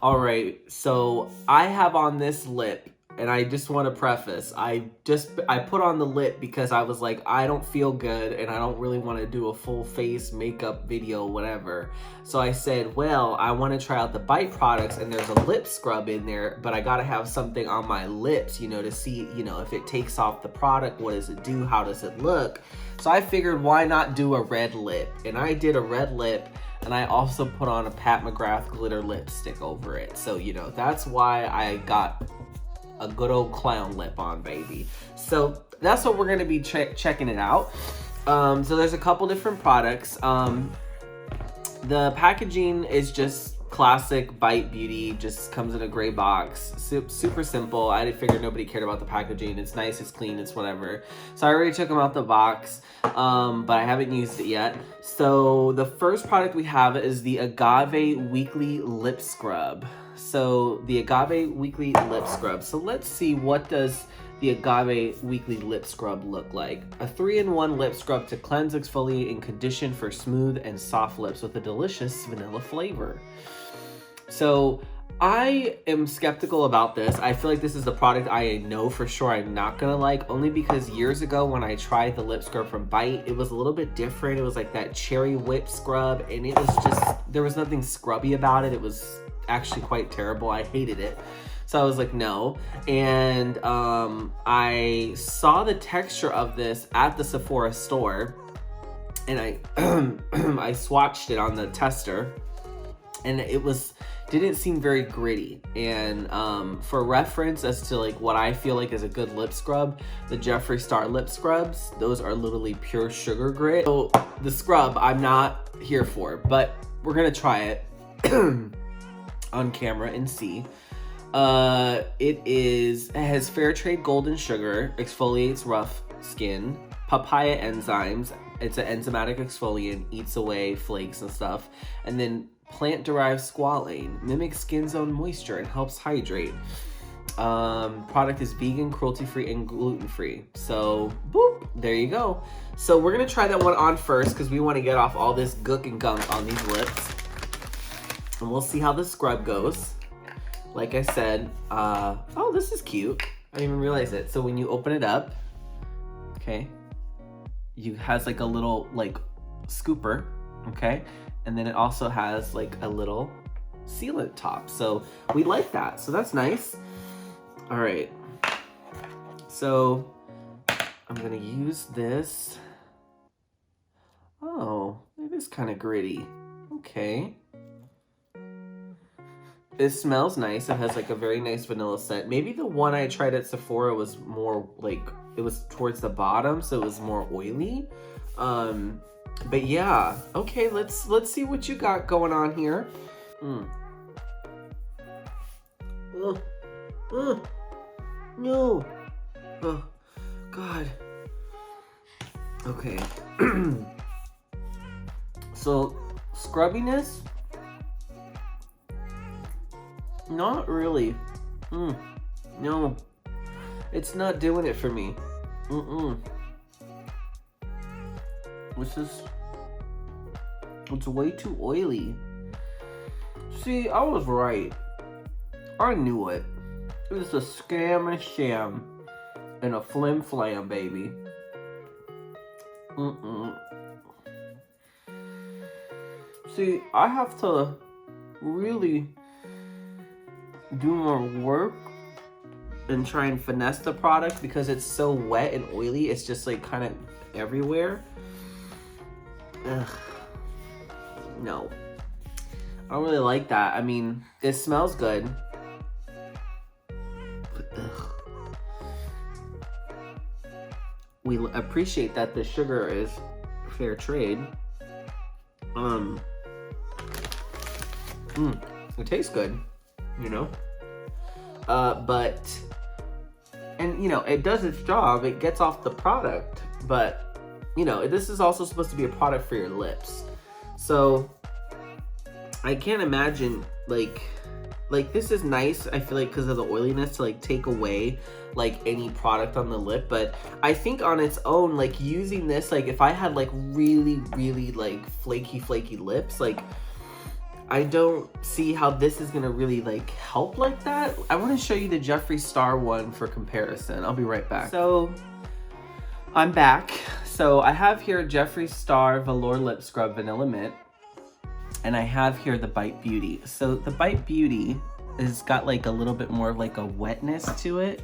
All right, so I have on this lip, and I just want to preface, I put on the lip because I was like, I don't feel good and I don't really want to do a full face makeup video, whatever. So I said, well, I want to try out the Bite products, and there's a lip scrub in there, but I got to have something on my lips, you know, to see, you know, if it takes off the product, what does it do, how does it look? So I figured, why not do a red lip? And I did a red lip, and I also put on a Pat McGrath glitter lipstick over it. So, you know, that's why I got a good old clown lip on, baby. So that's what we're gonna be checking it out. So there's a couple different products. The packaging is just classic Bite Beauty, just comes in a gray box. Super simple. I figured nobody cared about the packaging. It's nice, it's clean, it's whatever. So I already took them out the box, but I haven't used it yet. So the first product we have is the Agave Weekly Lip Scrub. So the Agave Weekly Lip Scrub. So let's see, what does the Agave Weekly Lip Scrub look like? A 3-in-1 lip scrub to cleanse, exfoliate, and condition for smooth and soft lips with a delicious vanilla flavor. So I am skeptical about this. I feel like this is the product I know for sure I'm not gonna like, only because years ago when I tried the lip scrub from Bite, it was a little bit different. It was like that cherry whip scrub, and it was just, there was nothing scrubby about it. It was actually quite terrible. I hated it. So I was like, no. And I saw the texture of this at the Sephora store, and I I swatched it on the tester, and it didn't seem very gritty. And for reference as to like what I feel like is a good lip scrub, the Jeffree Star lip scrubs, those are literally pure sugar grit. So the scrub I'm not here for, but we're gonna try it on camera and see. It has fair trade golden sugar, exfoliates rough skin, papaya enzymes. It's an enzymatic exfoliant, eats away flakes and stuff. And then plant-derived squalane, mimics skin's own moisture and helps hydrate. Product is vegan, cruelty-free, and gluten-free. So, boop, there you go. So we're gonna try that one on first because we want to get off all this gook and gunk on these lips. And we'll see how the scrub goes. Like I said, oh, this is cute. I didn't even realize it. So when you open it up, okay, you has like a little like scooper, okay? And then it also has like a little sealant top. So we like that. So that's nice. All right. So I'm gonna use this. Oh, it is kind of gritty. Okay. It smells nice. It has like a very nice vanilla scent. Maybe the one I tried at Sephora was more like, it was towards the bottom, so it was more oily. But yeah, okay, let's see what you got going on here. No. Oh, God. Okay. So, scrubbiness? Not really. No. It's not doing it for me. It's way too oily. See, I was right. I knew it. It was a scam and sham and a flim flam, baby. See, I have to really do more work and try and finesse the product because it's so wet and oily. It's just like kind of everywhere. Ugh. No, I don't really like that. I mean, it smells good, but we appreciate that the sugar is fair trade. It tastes good, you know. But you know, it does its job. It gets off the product, but you know, this is also supposed to be a product for your lips. So I can't imagine like this is nice, I feel like, because of the oiliness, to like take away like any product on the lip. But I think on its own, like using this, like if I had like really like flaky lips, like I don't see how this is gonna really like help like that. I wanna show you the Jeffree Star one for comparison. I'll be right back. So I'm back. So I have here Jeffree Star Velour Lip Scrub Vanilla Mint. And I have here the Bite Beauty. So the Bite Beauty has got like a little bit more of like a wetness to it.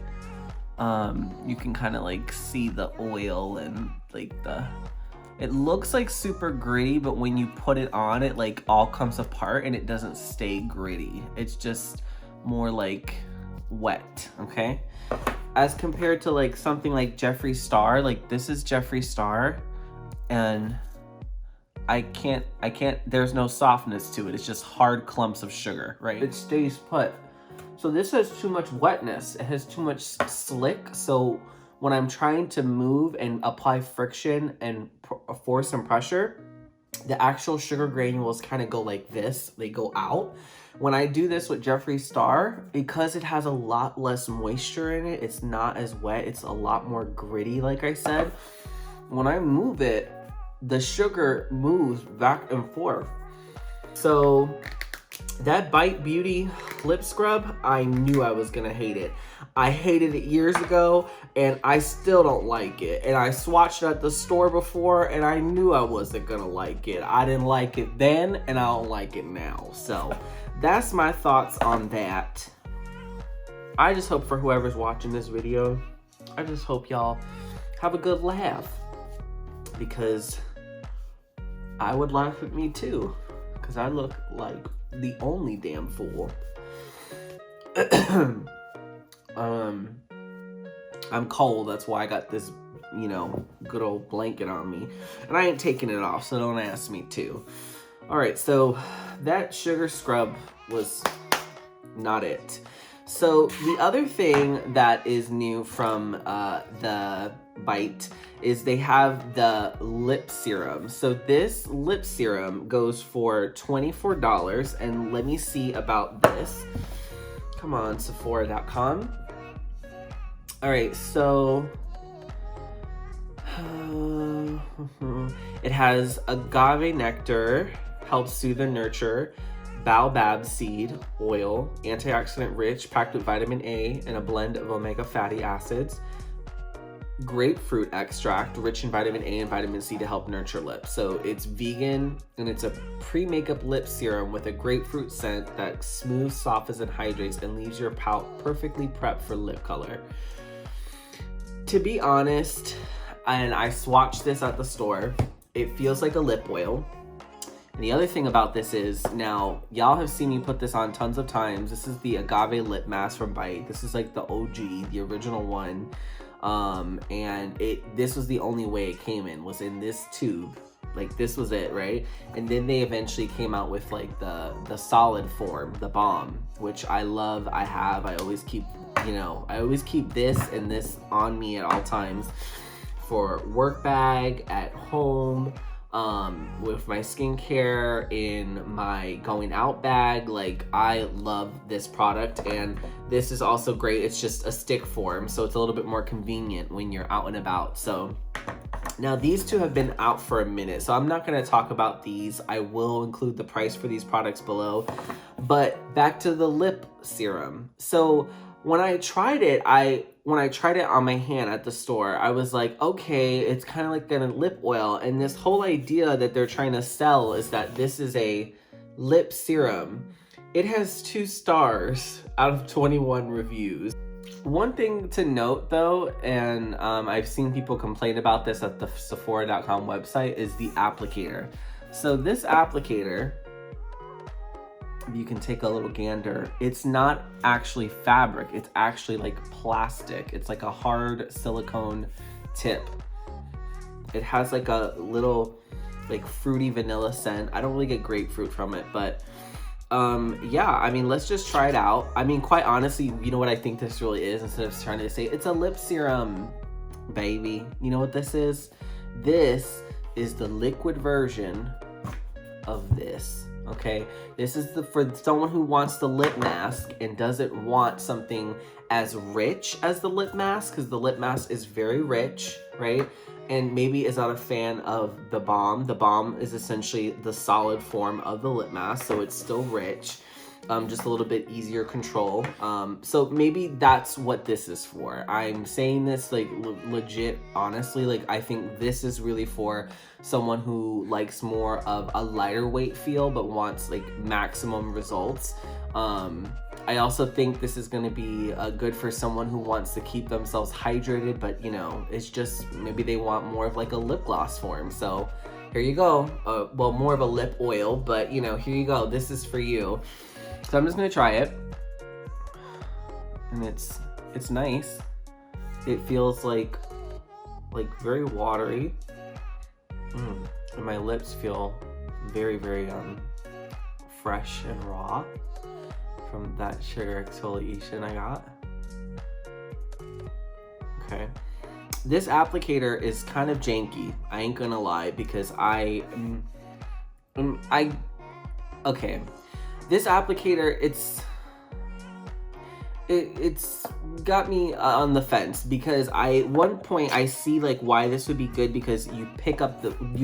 You can kind of like see the oil and like it looks like super gritty, but when you put it on, it like all comes apart and it doesn't stay gritty. It's just more like wet, okay? As compared to like something like Jeffree Star, like this is Jeffree Star, and I can't, there's no softness to it. It's just hard clumps of sugar, right? It stays put. So this has too much wetness. It has too much slick. So when I'm trying to move and apply friction and force and pressure, the actual sugar granules kind of go like this. They go out. When I do this with Jeffree Star, because it has a lot less moisture in it, it's not as wet. It's a lot more gritty, like I said. When I move it, the sugar moves back and forth. So that Bite Beauty lip scrub, I knew I was gonna hate it. I hated it years ago and I still don't like it. And I swatched it at the store before and I knew I wasn't gonna like it. I didn't like it then and I don't like it now. So that's my thoughts on that. I just hope for whoever's watching this video, I just hope y'all have a good laugh, because I would laugh at me too, because I look like the only damn fool. I'm cold, that's why I got this, you know, good old blanket on me. And I ain't taking it off, so don't ask me to. Alright, so that sugar scrub was not it. So the other thing that is new from the Bite is they have the lip serum. So this lip serum goes for $24, and let me see about this. Come on, Sephora.com. All right, so it has agave nectar, helps soothe and nurture, baobab seed oil, antioxidant rich, packed with vitamin A and a blend of omega fatty acids, grapefruit extract, rich in vitamin A and vitamin C to help nurture lips. So it's vegan and it's a pre-makeup lip serum with a grapefruit scent that smooths, softens, and hydrates and leaves your palate perfectly prepped for lip color. To be honest, and I swatched this at the store, it feels like a lip oil. And the other thing about this is, now, y'all have seen me put this on tons of times. This is the Agave Lip Mask from Bite. This is like the OG, the original one. And this was the only way it came in, was in this tube. Like, this was it, right? And then they eventually came out with like the solid form, the Balm, which I love, I have. I always keep, you know, I always keep this and this on me at all times for work bag, at home, with my skincare, in my going out bag. Like, I love this product, and this is also great. It's just a stick form, so it's a little bit more convenient when you're out and about. So now these two have been out for a minute, so I'm not going to talk about these. I will include the price for these products below. But back to the lip serum. So when I tried it, when I tried it on my hand at the store, I was like, okay, it's kind of like a lip oil. And this whole idea that they're trying to sell is that this is a lip serum. It has 2 stars out of 21 reviews. One thing to note though, and I've seen people complain about this at the Sephora.com website, is the applicator. So this applicator, you can take a little gander, it's not actually fabric, it's actually like plastic. It's like a hard silicone tip. It has like a little like fruity vanilla scent. I don't really get grapefruit from it, but yeah, I mean, let's just try it out. I mean, quite honestly, you know what I think this really is? Instead of trying to say it's a lip serum, baby, you know what this is? This is the liquid version of this. Okay, this is for someone who wants the lip mask and doesn't want something as rich as the lip mask, because the lip mask is very rich, right? and maybe is not a fan of the Balm. The Balm is essentially the solid form of the lip mask, so it's still rich, just a little bit easier control. So maybe that's what this is for. I'm saying this like legit, honestly, like I think this is really for someone who likes more of a lighter weight feel but wants like maximum results. I also think this is going to be good for someone who wants to keep themselves hydrated, but you know, it's just maybe they want more of like a lip gloss form. So here you go. Well, more of a lip oil, but you know, here you go. This is for you. So I'm just going to try it. And it's nice. It feels like very watery. And my lips feel very, very fresh and raw from that sugar exfoliation I got. Okay. This applicator is kind of janky. I ain't gonna lie, because okay. This applicator, it's got me on the fence, because at one point I see like why this would be good, because you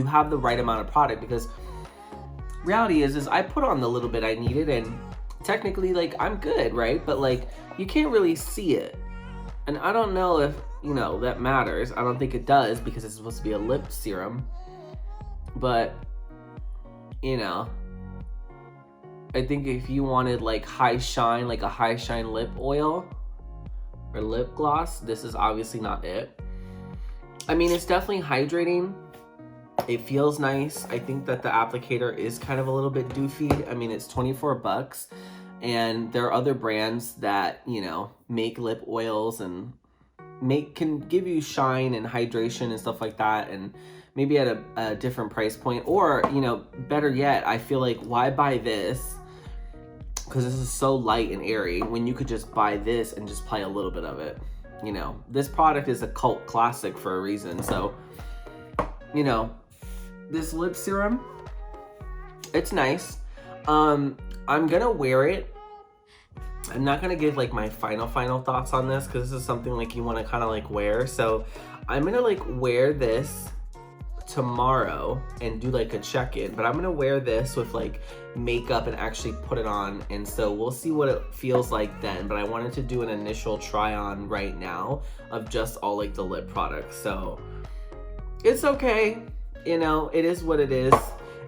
have the right amount of product, because reality is I put on the little bit I needed and technically like I'm good, right? But like you can't really see it. And I don't know if, you know, that matters. I don't think it does, because it's supposed to be a lip serum. But, you know, I think if you wanted like high shine, like a high shine lip oil or lip gloss, this is obviously not it. I mean, it's definitely hydrating. It feels nice. I think that the applicator is kind of a little bit doofy. I mean, it's 24 bucks, and there are other brands that, you know, make lip oils and can give you shine and hydration and stuff like that, and maybe at a different price point. Or, you know, better yet, I feel like, why buy this? Because this is so light and airy, when you could just buy this and just apply a little bit of it. You know, this product is a cult classic for a reason. So, you know, this lip serum, it's nice. I'm gonna wear it. I'm not gonna give like my final thoughts on this, because this is something like you want to kind of like wear. So I'm gonna like wear this tomorrow and do like a check-in, but I'm gonna wear this with like makeup and actually put it on, and so we'll see what it feels like then. But I wanted to do an initial try on right now of just all like the lip products. So it's okay, you know, it is what it is.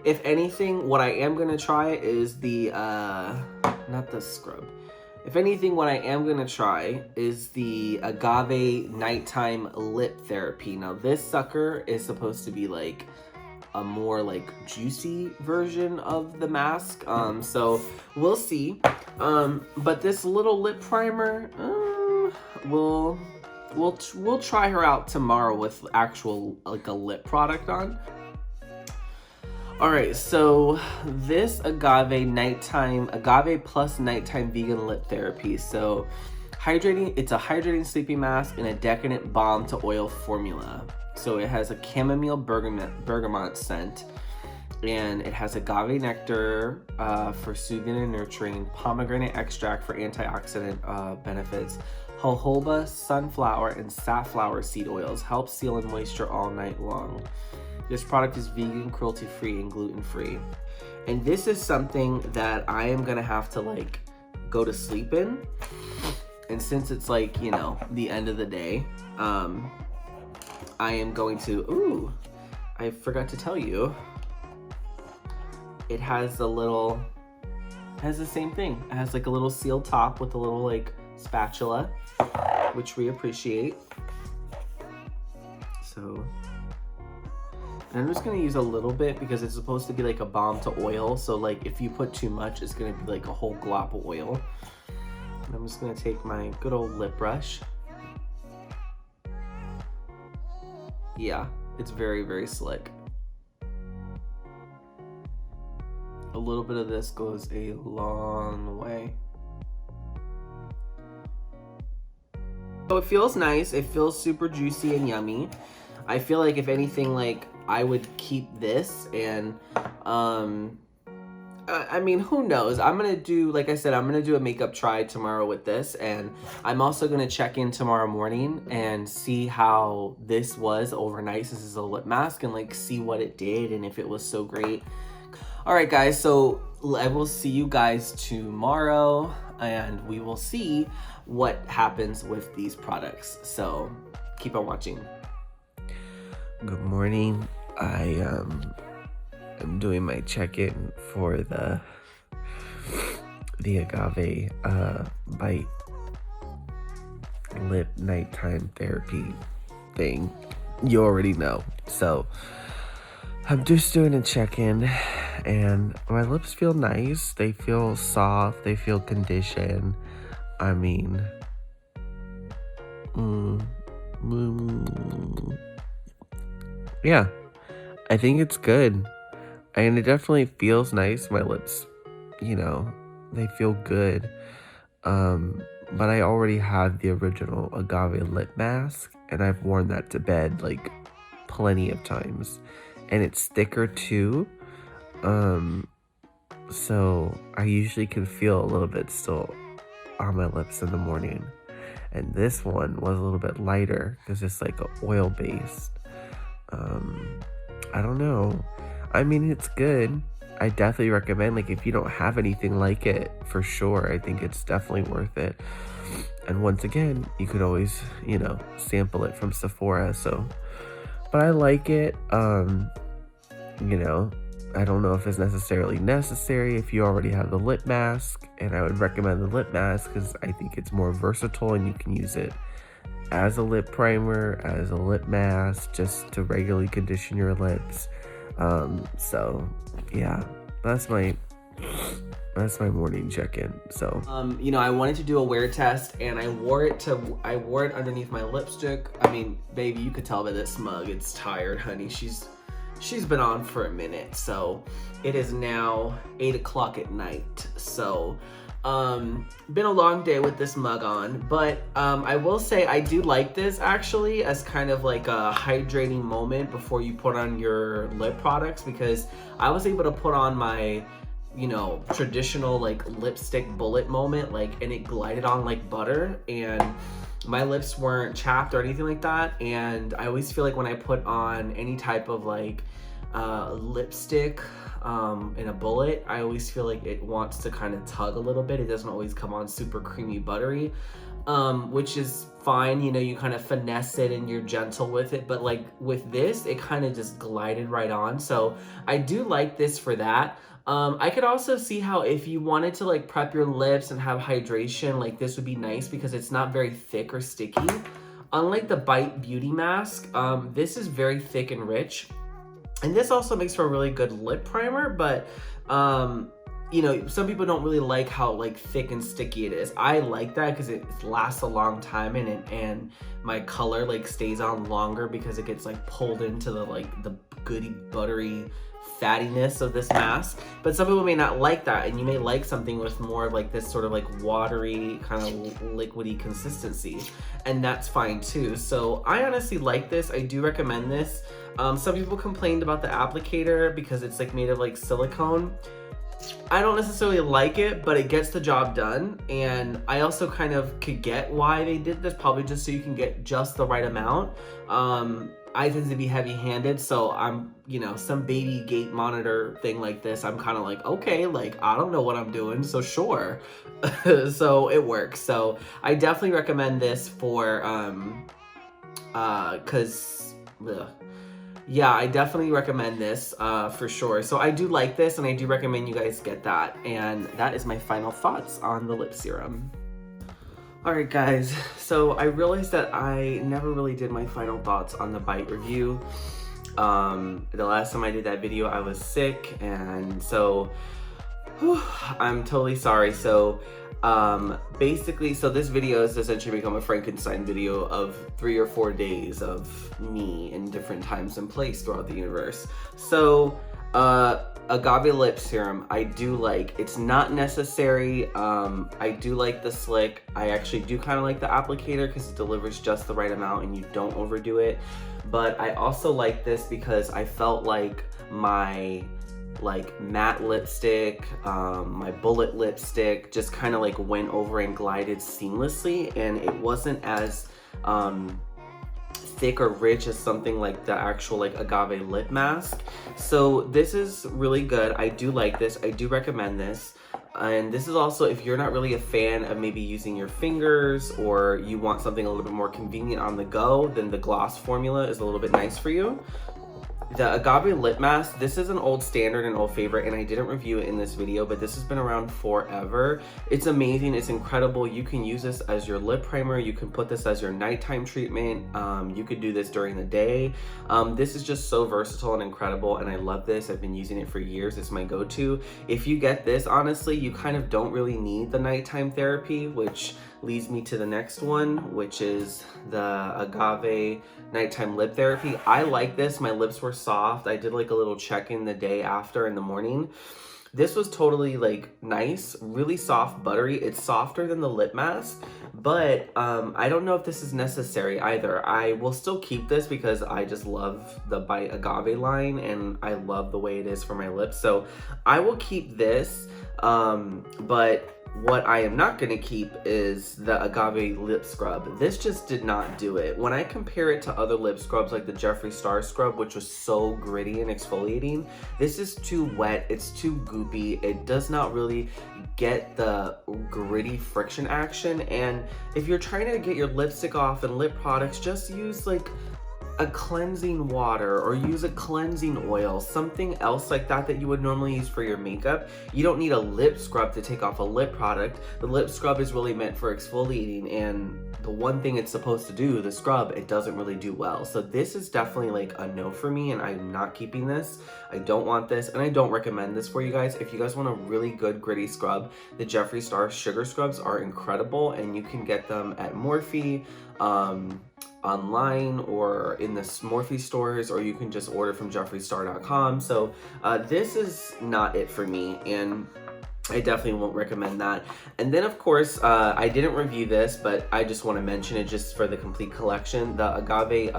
If anything, what I am gonna try is the not the scrub. If anything, what I am gonna try is the Agave nighttime lip therapy. Now this sucker is supposed to be like a more like juicy version of the mask. So we'll see. But this little lip primer, we'll try her out tomorrow with actual like a lip product on. All right, so this Agave plus nighttime vegan lip therapy. So it's a hydrating sleeping mask in a decadent balm to oil formula. So it has a chamomile bergamot scent, and it has agave nectar for soothing and nurturing, pomegranate extract for antioxidant benefits, jojoba, sunflower, and safflower seed oils help seal in moisture all night long. This product is vegan, cruelty-free, and gluten-free. And this is something that I am gonna have to like go to sleep in. And since it's like, you know, the end of the day, I am going to, I forgot to tell you, it has the same thing. It has like a little sealed top with a little like spatula, which we appreciate. So, and I'm just gonna use a little bit, because it's supposed to be like a balm to oil. So like if you put too much, it's gonna be like a whole glop of oil. And I'm just gonna take my good old lip brush. Yeah, it's very, very slick. A little bit of this goes a long way. So it feels nice. It feels super juicy and yummy. I feel like if anything, like I would keep this, and I mean, who knows? I'm gonna do, like I said, I'm gonna do a makeup try tomorrow with this, and I'm also gonna check in tomorrow morning and see how this was overnight since it's a lip mask, and like see what it did and if it was so great. All right, guys, so I will see you guys tomorrow, and we will see what happens with these products. So keep on watching. Good morning. I'm doing my check-in for the Agave Bite Lip Nighttime Therapy thing. You already know. So I'm just doing a check-in, and my lips feel nice. They feel soft. They feel conditioned. I mean, yeah, I think it's good. And it definitely feels nice. My lips, you know, they feel good. But I already have the original Agave lip mask, and I've worn that to bed like plenty of times. And it's thicker too. So I usually can feel a little bit still on my lips in the morning. And this one was a little bit lighter because it's like a oil based. I don't know. I mean, it's good. I definitely recommend, like, if you don't have anything like it, for sure, I think it's definitely worth it. And once again, you could always, you know, sample it from Sephora. So, but I like it. You know, I don't know if it's necessarily necessary if you already have the lip mask, and I would recommend the lip mask because I think it's more versatile and you can use it as a lip primer, as a lip mask, just to regularly condition your lips. So yeah, that's my morning check-in. So you know, I wanted to do a wear test, and I wore it underneath my lipstick. I mean, baby, you could tell by this mug it's tired, honey. She's been on for a minute. So it is now 8 o'clock at night. So been a long day with this mug on, but I will say I do like this actually as kind of like a hydrating moment before you put on your lip products, because I was able to put on my, you know, traditional like lipstick bullet moment, like, and it glided on like butter, and my lips weren't chapped or anything like that. And I always feel like when I put on any type of like lipstick in a bullet, I always feel like it wants to kind of tug a little bit. It doesn't always come on super creamy buttery, which is fine. You know, you kind of finesse it and you're gentle with it, but like with this, it kind of just glided right on. So I do like this for that. I could also see how if you wanted to like prep your lips and have hydration, like this would be nice because it's not very thick or sticky. Unlike the Bite Beauty Mask, this is very thick and rich. And this also makes for a really good lip primer, but you know, some people don't really like how like thick and sticky it is. I like that because it lasts a long time, and my color like stays on longer because it gets like pulled into the goody buttery fattiness of this mask. But some people may not like that, and you may like something with more of like this sort of like watery kind of liquidy consistency, and that's fine too. So I honestly like this. I do recommend this. Some people complained about the applicator because it's like made of like silicone. I don't necessarily like it, but it gets the job done. And I also kind of could get why they did this, probably just so you can get just the right amount. I tend to be heavy-handed, so I'm, you know, some baby gate monitor thing like this, I'm kind of like, okay, like, I don't know what I'm doing, so sure. So it works. So I definitely recommend this for, yeah, I definitely recommend this for sure. So I do like this, and I do recommend you guys get that. And that is my final thoughts on the lip serum. Alright guys, so I realized that I never really did my final thoughts on the Bite review. The last time I did that video I was sick, and so I'm totally sorry. So basically, so this video has essentially become a Frankenstein video of 3 or 4 days of me in different times and place throughout the universe. So Agave lip serum, I do like. It's not necessary. I do like the slick. I actually do kind of like the applicator because it delivers just the right amount and you don't overdo it. But I also like this because I felt like my like matte lipstick, my bullet lipstick, just kind of like went over and glided seamlessly, and it wasn't as thick or rich as something like the actual like Agave lip mask. So this is really good. I do like this. I do recommend this. And this is also, if you're not really a fan of maybe using your fingers, or you want something a little bit more convenient on the go, then the gloss formula is a little bit nice for you. The Agave lip mask, this is an old standard and old favorite, and I didn't review it in this video, but this has been around forever. It's amazing, it's incredible. You can use this as your lip primer, you can put this as your nighttime treatment, you could do this during the day. This is just so versatile and incredible, and I love this. I've been using it for years. It's my go-to. If you get this, honestly, you kind of don't really need the nighttime therapy, which leads me to the next one, which is the Agave nighttime lip therapy. I like this. My lips were soft. I did like a little check-in the day after in the morning. This was totally like nice, really soft, buttery. It's softer than the lip mask, but I don't know if this is necessary either. I will still keep this because I just love the By Agave line, and I love the way it is for my lips. So I will keep this, but what I am not going to keep is the Agave lip scrub. This just did not do it. When I compare it to other lip scrubs like the Jeffree Star scrub, which was so gritty and exfoliating, this is too wet, it's too goopy, it does not really get the gritty friction action. And if you're trying to get your lipstick off and lip products, just use like a cleansing water, or use a cleansing oil, something else like that that you would normally use for your makeup. You don't need a lip scrub to take off a lip product. The lip scrub is really meant for exfoliating, and the one thing it's supposed to do, the scrub, it doesn't really do well. So this is definitely like a no for me, and I'm not keeping this. I don't want this, and I don't recommend this for you guys. If you guys want a really good gritty scrub, the Jeffree Star sugar scrubs are incredible, and you can get them at Morphe, online, or in the Morphe stores, or you can just order from jeffreestar.com. So this is not it for me, and I definitely won't recommend that. And then of course, I didn't review this, but I just want to mention it just for the complete collection, the Agave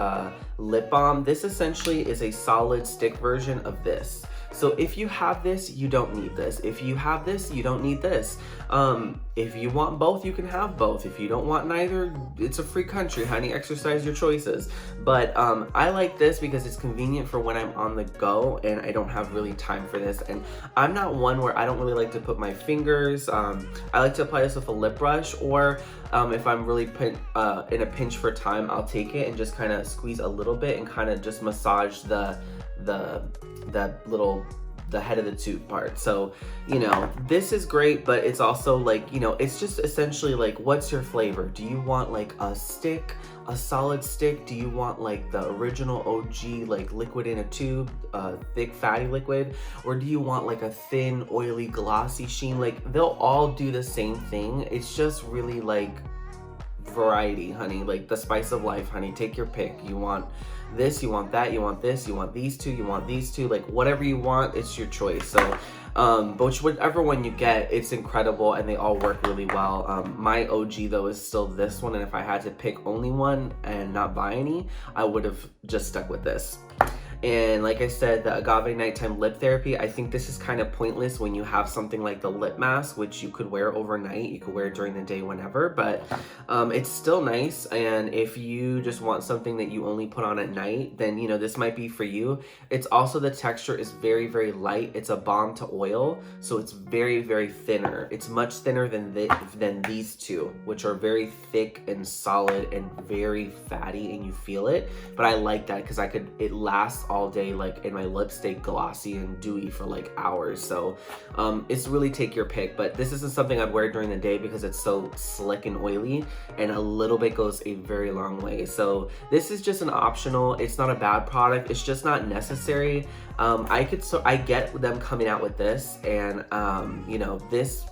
lip balm. This essentially is a solid stick version of this. So if you have this, you don't need this. If you have this, you don't need this. If you want both, you can have both. If you don't want neither, it's a free country, honey. Exercise your choices. But I like this because it's convenient for when I'm on the go and I don't have really time for this. And I'm not one where I don't really like to put my fingers. I like to apply this with a lip brush, or if I'm really in a pinch for time, I'll take it and just kind of squeeze a little bit and kind of just massage the head of the tube part. So, you know, this is great, but it's also like, you know, it's just essentially like, what's your flavor? Do you want like a stick, a solid stick? Do you want like the original OG, like liquid in a tube, thick fatty liquid? Or do you want like a thin, oily, glossy sheen? Like, they'll all do the same thing. It's just really like variety, honey. Like the spice of life, honey. Take your pick. You want this, you want that, you want this, you want these two, you want these two, like whatever you want, it's your choice. So but whichever one you get, it's incredible, and they all work really well. My OG though is still this one, and if I had to pick only one and not buy any, I would have just stuck with this. And like I said, the Agave nighttime lip therapy, I think this is kind of pointless when you have something like the lip mask, which you could wear overnight, you could wear during the day whenever, but it's still nice. And if you just want something that you only put on at night, then, you know, this might be for you. It's also, the texture is very, very light. It's a balm to oil, so it's very, very thinner. It's much thinner than these two, which are very thick and solid and very fatty, and you feel it. But I like that because it lasts all day, like, and my lips stay glossy and dewy for like hours. So it's really take your pick, but this isn't something I'd wear during the day because it's so slick and oily, and a little bit goes a very long way. So this is just an optional. It's not a bad product, it's just not necessary. I get them coming out with this, and you know, this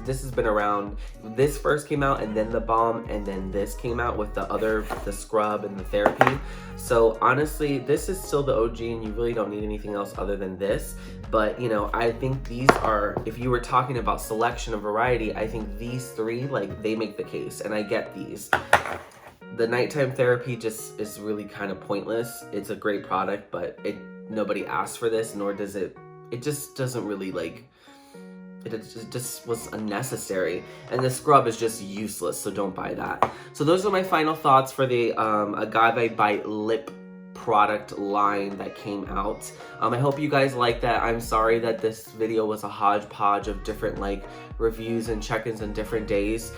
has been around. This first came out, and then the balm, and then this came out with the scrub and the therapy. So honestly, this is still the OG, and you really don't need anything else other than this. But, you know, I think these are, if you were talking about selection of variety, I think these three, like, they make the case, and I get these. The nighttime therapy just is really kind of pointless. It's a great product, but nobody asked for this, nor does it just doesn't really like, it just was unnecessary. And the scrub is just useless, so don't buy that. So those are my final thoughts for the Agave by Lip product line that came out. I hope you guys like that. I'm sorry that this video was a hodgepodge of different like reviews and check-ins on different days.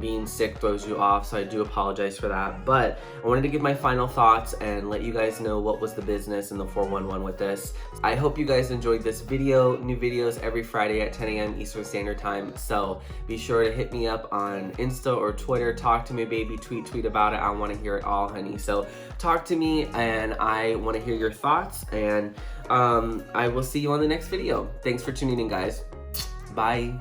Being sick throws you off, so I do apologize for that. But I wanted to give my final thoughts and let you guys know what was the business in the 411 with this. I hope you guys enjoyed this video. New videos every Friday at 10 a.m. Eastern Standard Time. So be sure to hit me up on Insta or Twitter. Talk to me, baby. Tweet about it. I want to hear it all, honey. So talk to me, and I want to hear your thoughts. And I will see you on the next video. Thanks for tuning in, guys. Bye.